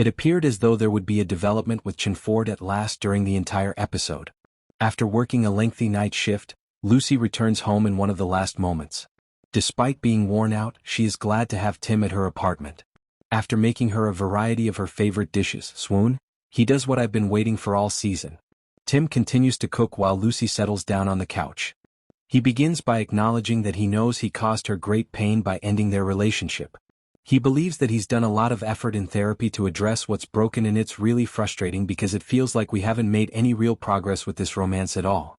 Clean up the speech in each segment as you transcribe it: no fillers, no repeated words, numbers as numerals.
It appeared as though there would be a development with Chinford at last during the entire episode. After working a lengthy night shift, Lucy returns home in one of the last moments. Despite being worn out, she is glad to have Tim at her apartment. After making her a variety of her favorite dishes, swoon, he does what I've been waiting for all season. Tim continues to cook while Lucy settles down on the couch. He begins by acknowledging that he knows he caused her great pain by ending their relationship. He believes that he's done a lot of effort in therapy to address what's broken, and it's really frustrating because it feels like we haven't made any real progress with this romance at all.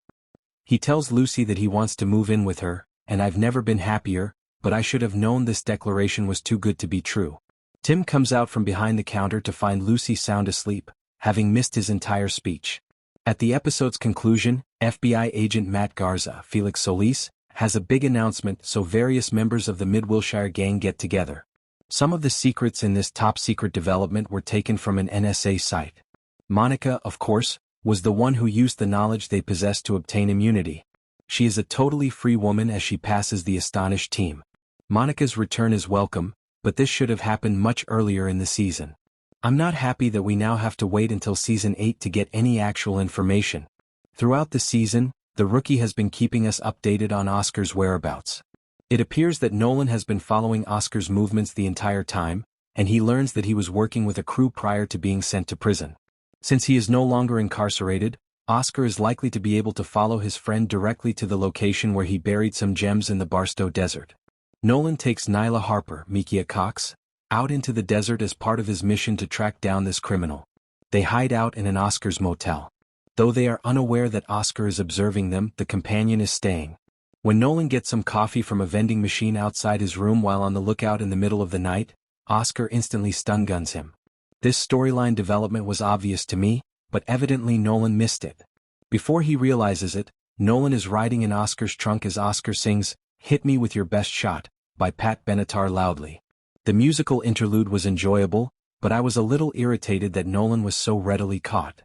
He tells Lucy that he wants to move in with her, and I've never been happier, but I should have known this declaration was too good to be true. Tim comes out from behind the counter to find Lucy sound asleep, having missed his entire speech. At the episode's conclusion, FBI agent Matt Garza, Felix Solis, has a big announcement, so various members of the Mid-Wilshire gang get together. Some of the secrets in this top-secret development were taken from an NSA site. Monica, of course, was the one who used the knowledge they possessed to obtain immunity. She is a totally free woman as she passes the astonished team. Monica's return is welcome, but this should have happened much earlier in the season. I'm not happy that we now have to wait until season 8 to get any actual information. Throughout the season, the rookie has been keeping us updated on Oscar's whereabouts. It appears that Nolan has been following Oscar's movements the entire time, and he learns that he was working with a crew prior to being sent to prison. Since he is no longer incarcerated, Oscar is likely to be able to follow his friend directly to the location where he buried some gems in the Barstow Desert. Nolan takes Nyla Harper, Mikia Cox, out into the desert as part of his mission to track down this criminal. They hide out in an Oscar's motel. Though they are unaware that Oscar is observing them, the companion is staying. When Nolan gets some coffee from a vending machine outside his room while on the lookout in the middle of the night, Oscar instantly stun guns him. This storyline development was obvious to me, but evidently Nolan missed it. Before he realizes it, Nolan is riding in Oscar's trunk as Oscar sings, "Hit Me With Your Best Shot," by Pat Benatar loudly. The musical interlude was enjoyable, but I was a little irritated that Nolan was so readily caught.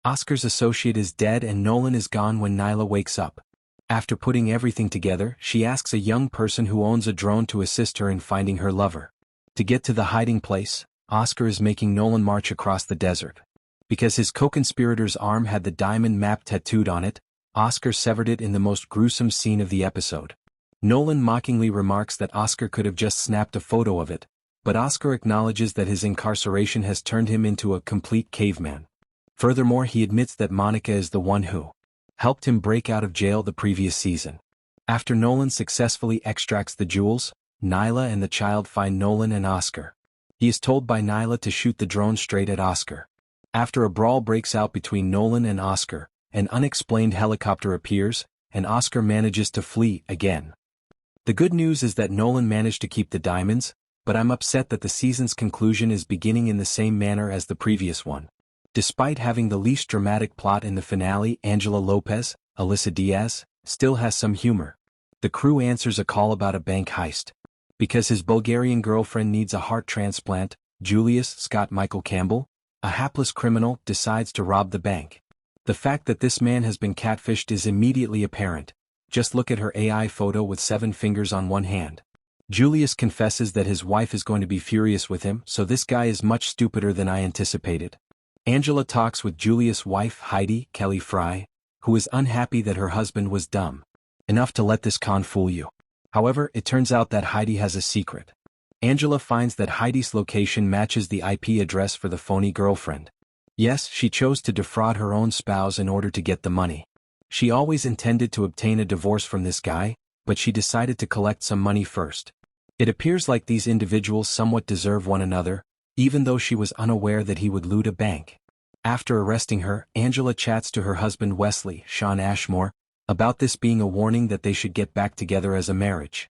Oscar's associate is dead and Nolan is gone when Nyla wakes up. After putting everything together, she asks a young person who owns a drone to assist her in finding her lover. To get to the hiding place, Oscar is making Nolan march across the desert. Because his co-conspirator's arm had the diamond map tattooed on it, Oscar severed it in the most gruesome scene of the episode. Nolan mockingly remarks that Oscar could have just snapped a photo of it, but Oscar acknowledges that his incarceration has turned him into a complete caveman. Furthermore, he admits that Monica is the one who helped him break out of jail the previous season. After Nolan successfully extracts the jewels, Nyla and the child find Nolan and Oscar. He is told by Nyla to shoot the drone straight at Oscar. After a brawl breaks out between Nolan and Oscar, an unexplained helicopter appears, and Oscar manages to flee again. The good news is that Nolan managed to keep the diamonds, but I'm upset that the season's conclusion is beginning in the same manner as the previous one. Despite having the least dramatic plot in the finale, Angela Lopez, Alyssa Diaz, still has some humor. The crew answers a call about a bank heist. Because his Bulgarian girlfriend needs a heart transplant, Julius Scott Michael Campbell, a hapless criminal, decides to rob the bank. The fact that this man has been catfished is immediately apparent. Just look at her AI photo with 7 fingers on one hand. Julius confesses that his wife is going to be furious with him, so this guy is much stupider than I anticipated. Angela talks with Julius' wife Heidi, Kelly Fry, who is unhappy that her husband was dumb enough to let this con fool you. However, it turns out that Heidi has a secret. Angela finds that Heidi's location matches the IP address for the phony girlfriend. Yes, she chose to defraud her own spouse in order to get the money. She always intended to obtain a divorce from this guy, but she decided to collect some money first. It appears like these individuals somewhat deserve one another, even though she was unaware that he would loot a bank. After arresting her, Angela chats to her husband Wesley, Sean Ashmore, about this being a warning that they should get back together as a marriage.